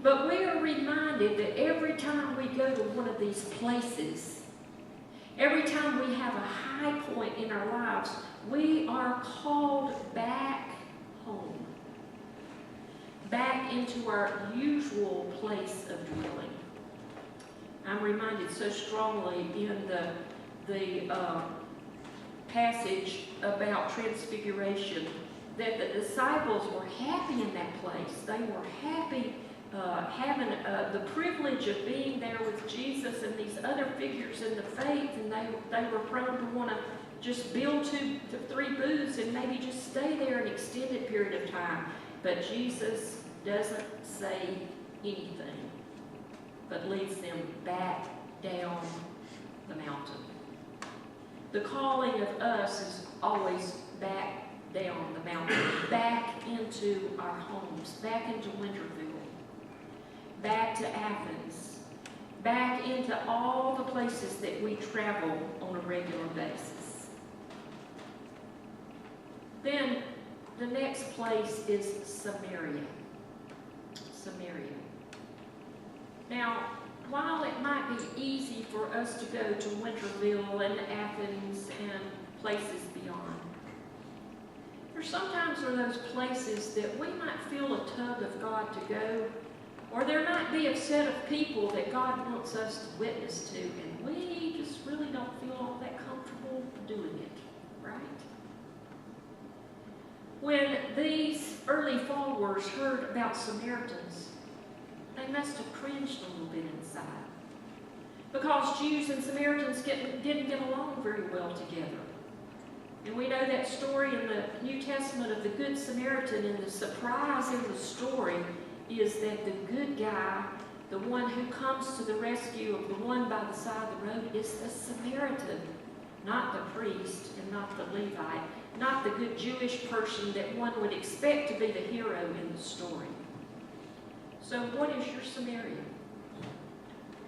But we are reminded that every time we go to one of these places, every time we have a high point in our lives, we are called back home, back into our usual place of dwelling. I'm reminded so strongly in the passage about transfiguration that the disciples were happy in that place. They were happy having the privilege of being there with Jesus and these other figures in the faith, and they were prone to want to just build 2 to 3 booths and maybe just stay there an extended period of time. But Jesus doesn't say anything, but leads them back down the mountain. The calling of us is always back down the mountain, back into our homes, back into Winterville, back to Athens, back into all the places that we travel on a regular basis. Then the next place is Samaria. Samaria. Now, while it might be easy for us to go to Winterville and Athens and places beyond, there sometimes are those places that we might feel a tug of God to go, or there might be a set of people that God wants us to witness to, and we just really don't feel all that comfortable doing it, right? When these early followers heard about Samaritans, they must have cringed a little bit inside, because Jews and Samaritans didn't get along very well together. And we know that story in the New Testament of the Good Samaritan, and the surprise in the story is that the good guy, the one who comes to the rescue of the one by the side of the road, is the Samaritan, not the priest and not the Levite, not the good Jewish person that one would expect to be the hero in the story. So what is your Samaria?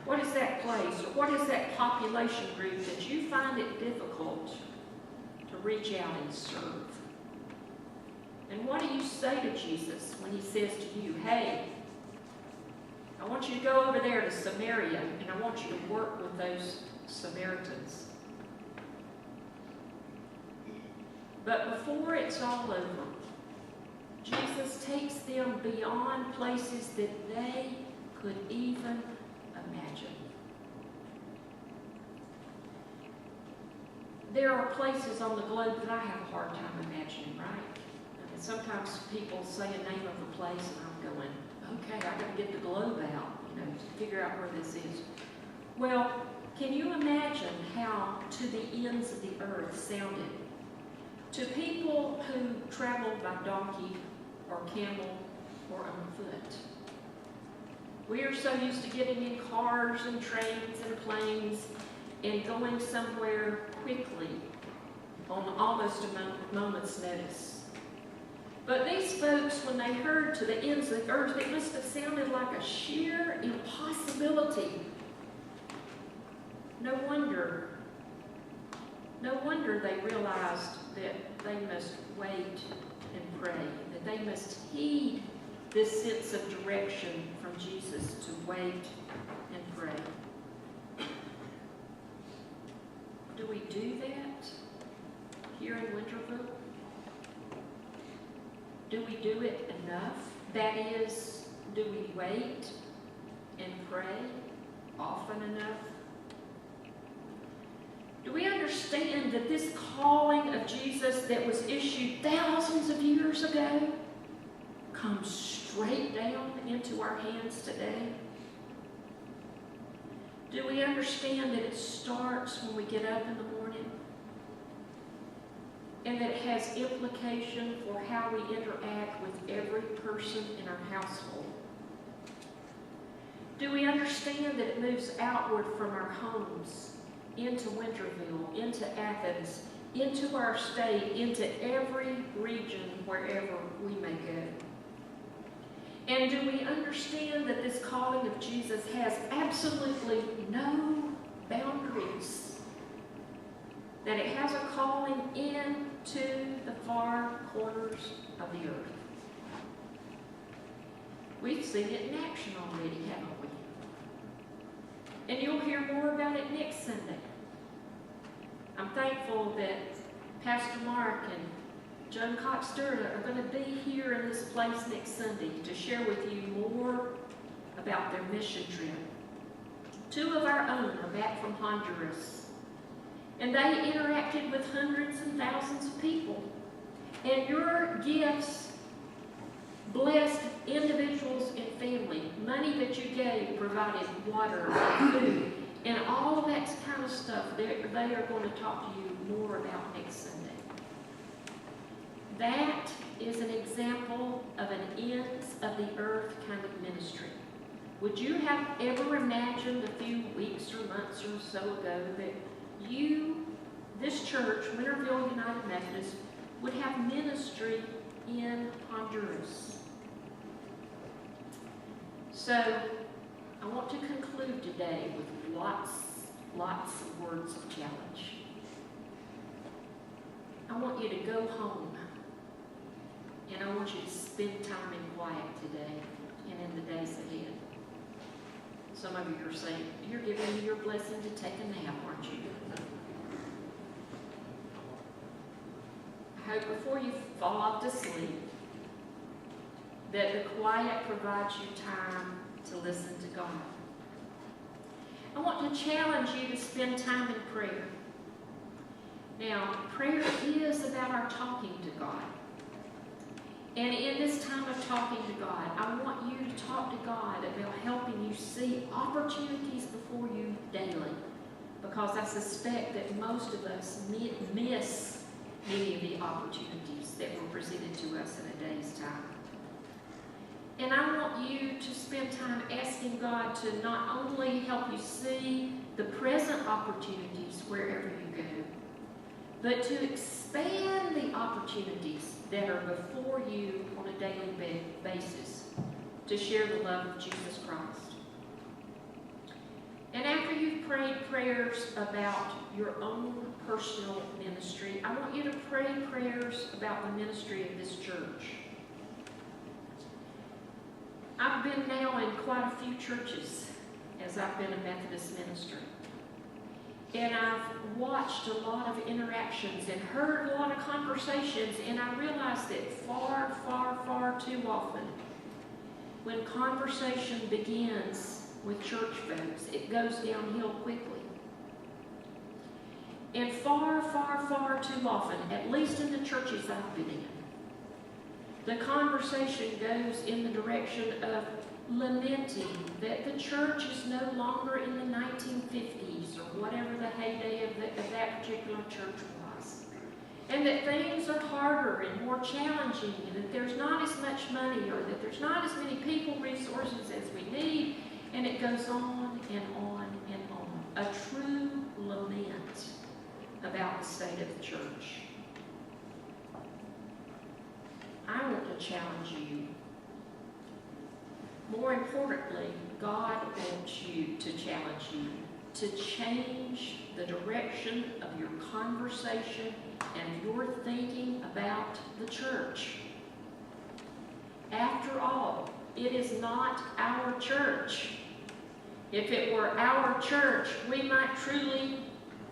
What is that place, or what is that population group that you find it difficult to reach out and serve? And what do you say to Jesus when he says to you, hey, I want you to go over there to Samaria, and I want you to work with those Samaritans? But before it's all over, Jesus takes them beyond places that they could even imagine. There are places on the globe that I have a hard time imagining, right? I mean, sometimes people say a name of a place and I'm going, okay, I got to get the globe out, to figure out where this is. Well, can you imagine how to the ends of the earth sounded to people who traveled by donkey or camel or on foot? We are so used to getting in cars and trains and planes and going somewhere quickly on almost a moment's notice. But these folks, when they heard to the ends of the earth, it must have sounded like a sheer impossibility. No wonder they realized that they must wait and pray, that they must heed this sense of direction from Jesus to wait and pray. Do we do that here in Winterville? Do we do it enough? That is, do we wait and pray often enough? Do we understand that this calling of Jesus that was issued thousands of years ago comes straight down into our hands today? Do we understand that it starts when we get up in the morning, and that it has implication for how we interact with every person in our household? Do we understand that it moves outward from our homes into Winterville, into Athens, into our state, into every region wherever we may go? And do we understand that this calling of Jesus has absolutely no boundaries? That it has a calling into the far corners of the earth? We've seen it in action already, haven't we? And you'll hear more about it next Sunday. I'm thankful that Pastor Mark and Joan Cox Stewart are going to be here in this place next Sunday to share with you more about their mission trip. 2 of our own are back from Honduras, and they interacted with hundreds and thousands of people. And your gifts blessed individuals and family. Money that you gave provided water and food, and all that kind of stuff they are going to talk to you more about next Sunday. That is an example of an ends of the earth kind of ministry. Would you have ever imagined a few weeks or months or so ago that you, this church, Winterville United Methodist, would have ministry in Honduras? So, I want to conclude today with lots of words of challenge. I want you to go home, and I want you to spend time in quiet today and in the days ahead. Some of you are saying, you're giving me your blessing to take a nap, aren't you? I hope before you fall off to sleep that the quiet provides you time to listen to God. I want to challenge you to spend time in prayer. Now, prayer is about our talking to God. And in this time of talking to God, I want you to talk to God about helping you see opportunities before you daily. Because I suspect that most of us miss many of the opportunities that were presented to us in a day's time. And I want you to spend time asking God to not only help you see the present opportunities wherever you go, but to expand the opportunities that are before you on a daily basis to share the love of Jesus Christ. And after you've prayed prayers about your own personal ministry, I want you to pray prayers about the ministry of this church. I've been now in quite a few churches as I've been a Methodist minister. And I've watched a lot of interactions and heard a lot of conversations, and I realized that far, far, far too often, when conversation begins with church folks, it goes downhill quickly. And far, far, far too often, at least in the churches I've been in, the conversation goes in the direction of lamenting that the church is no longer in the 1950s or whatever the heyday of that particular church was. And that things are harder and more challenging, and that there's not as much money, or that there's not as many people resources as we need, and it goes on and on and on. A true lament about the state of the church. I want to challenge you. More importantly, God wants you to challenge you to change the direction of your conversation and your thinking about the church. After all, it is not our church. If it were our church, we might truly,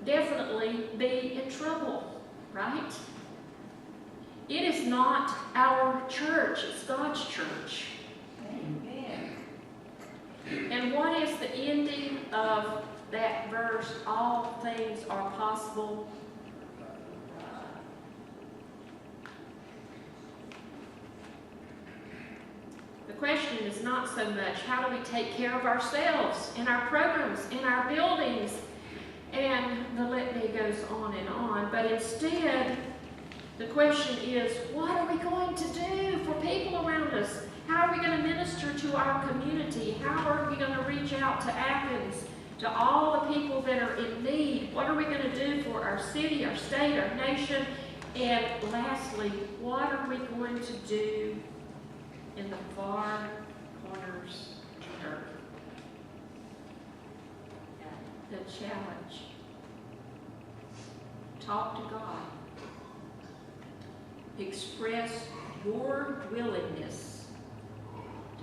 definitely be in trouble, right? It is not our church, it's God's church. Amen. And what is the ending of that verse? All things are possible. The question is not so much how do we take care of ourselves and our programs and our buildings, and the litany goes on and on, but instead the question is, what are we going to do for people around us? How are we going to minister to our community? How are we going to reach out to Athens, to all the people that are in need? What are we going to do for our city, our state, our nation? And lastly, what are we going to do in the far corners of the earth? The challenge. Talk to God. Express your willingness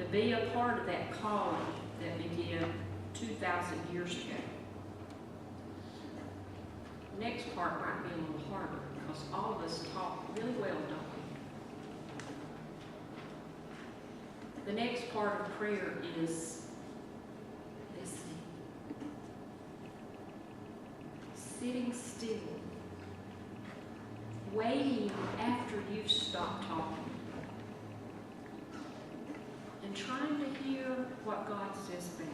to be a part of that calling that began 2,000 years ago. The next part might be a little harder because all of us talk really well, don't we? The next part of prayer is listening. Sitting still. Waiting after you've stopped talking. And trying to hear what God says back.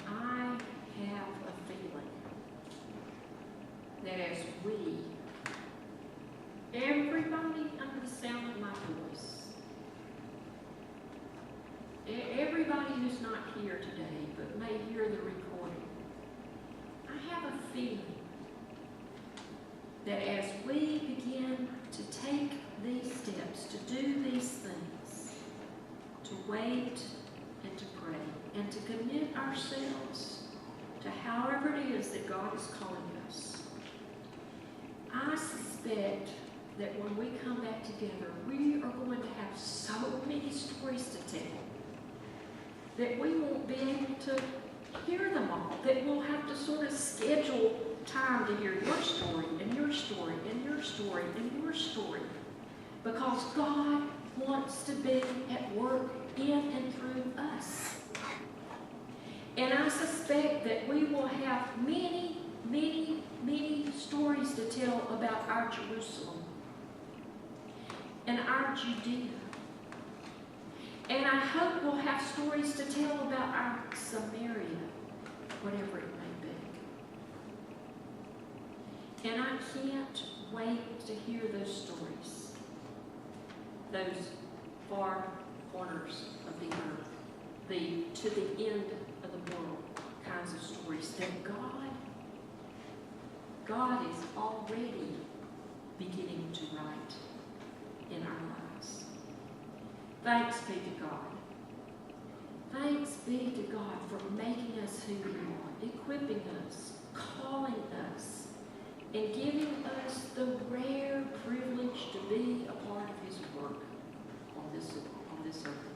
I have a feeling that as we, everybody under the sound of my voice, everybody who's not here today but may hear the recording, I have a feeling that as we begin to take these steps, to do these things, to wait and to pray, and to commit ourselves to however it is that God is calling us, I suspect that when we come back together, we are going to have so many stories to tell that we won't be able to hear them all, that we'll have to sort of schedule time to hear your story and your story and your story and your story, because God wants to be at work in and through us. And I suspect that we will have many, many, many stories to tell about our Jerusalem and our Judea. And I hope we'll have stories to tell about our Samaria, whatever it may be. And I can't wait to hear those stories, those far corners of the earth, the to the end of the world kinds of stories that God is already beginning to write in our lives. Thanks be to God. Thanks be to God for making us who we are, equipping us, calling us, and giving us the rare privilege to be a part of His work on this earth.